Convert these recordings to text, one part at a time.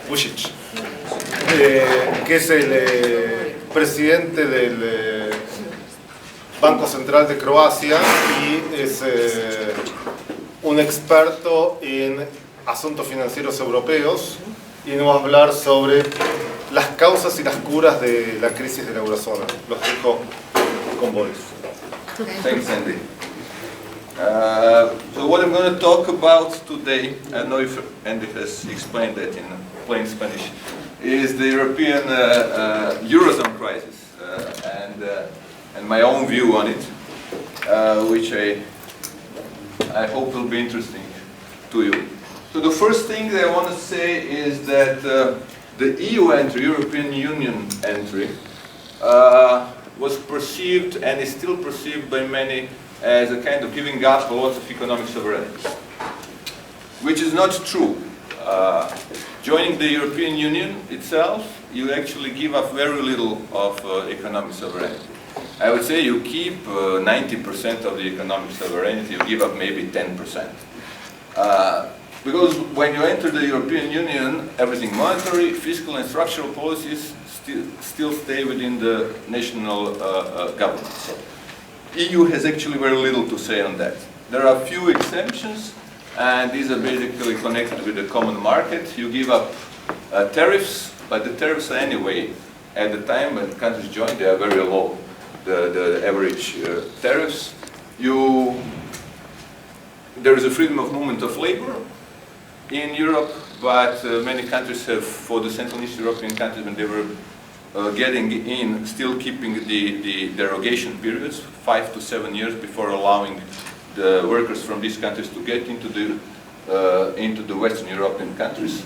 Vujcic, que es el presidente del Banco Central de Croacia y es un experto en asuntos financieros europeos y nos va a hablar sobre las causas y las curas de la crisis de la Eurozona. Los dejo con Boris. Thanks, Andy. So what I'm going to talk about today, I don't know if Andy has explained that in plain Spanish, is the European Eurozone crisis and my own view on it, which I hope will be interesting to you. So the first thing that I want to say is that the EU entry, European Union entry, was perceived and is still perceived by many as a kind of giving up a lot of economic sovereignty, which is not true. Joining the European Union itself, you actually give up very little of economic sovereignty. I would say you keep 90% of the economic sovereignty, you give up maybe 10%. Because when you enter the European Union, everything monetary, fiscal and structural policies still stay within the national governments. EU has actually very little to say on that. There are a few exemptions, and these are basically connected with the common market. You give up tariffs, but the tariffs are anyway, at the time when countries join, they are very low, the average tariffs. There is a freedom of movement of labor in Europe, but many countries have, for the Central and East European countries, when they were getting in, still keeping the derogation periods, 5 to 7 years before allowing the workers from these countries to get into the Western European countries.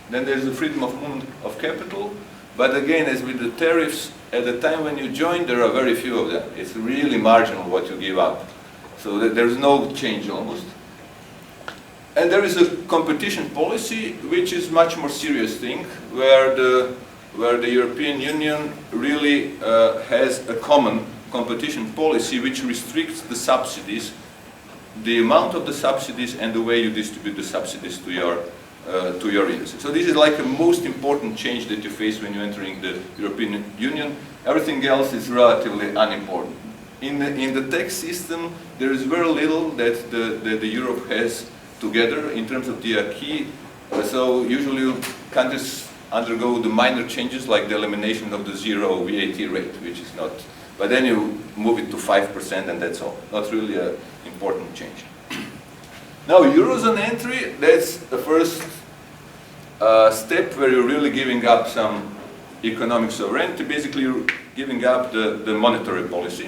Then there's the freedom of movement of capital, but again, as with the tariffs, at the time when you join, there are very few of them. It's really marginal what you give up. So there's no change almost. And there is a competition policy, which is much more serious thing, where the European Union really has a common competition policy which restricts the subsidies, the amount of the subsidies and the way you distribute the subsidies to your industry. So this is like the most important change that you face when you're entering the European Union. Everything else is relatively unimportant. In the tax system, there is very little that the Europe has together in terms of the acquis. So usually countries undergo the minor changes like the elimination of the zero VAT rate, which is not, but then you move it to 5% and that's all. Not really an important change. Now Eurozone entry, that's the first step where you're really giving up some economic sovereignty, basically you're giving up the monetary policy.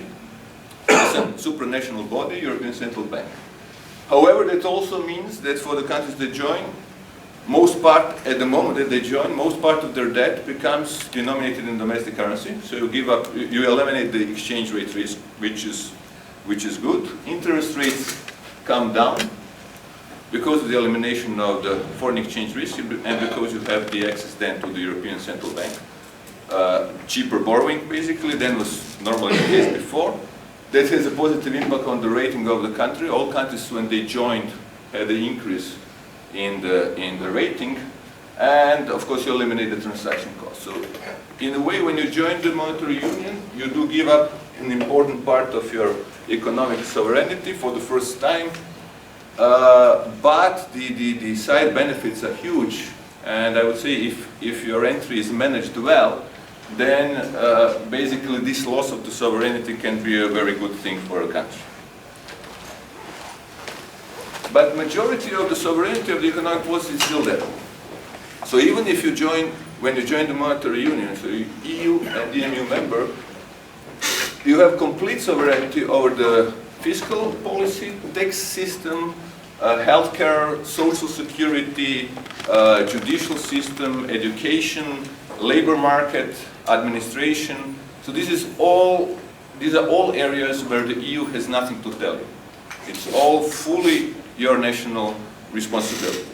It's a supranational body, European Central Bank. However, that also means that for the countries that join, most part, at the moment that they join, most part of their debt becomes denominated in domestic currency. So you give up, you eliminate the exchange rate risk, which is good. Interest rates come down because of the elimination of the foreign exchange risk and because you have the access then to the European Central Bank. Cheaper borrowing basically than was normally the case before. That has a positive impact on the rating of the country. All countries when they joined had an increase in the rating, and of course you eliminate the transaction cost. So in a way, when you join the monetary union, you do give up an important part of your economic sovereignty for the first time, but the side benefits are huge, and I would say if your entry is managed well, then basically this loss of the sovereignty can be a very good thing for a country. But majority of the sovereignty of the economic policy is still there. So even if you join, when you join the monetary union, so EU and EMU member, you have complete sovereignty over the fiscal policy, tax system, healthcare, social security, judicial system, education, labor market, administration. So these are all areas where the EU has nothing to tell you. It's all fully your national responsibility.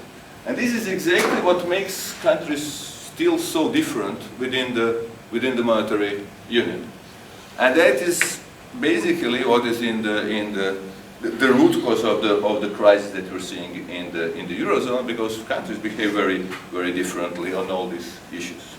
And this is exactly what makes countries still so different within the monetary union. And that is basically what is in the the root cause of the crisis that we're seeing in the Eurozone, because countries behave very differently on all these issues.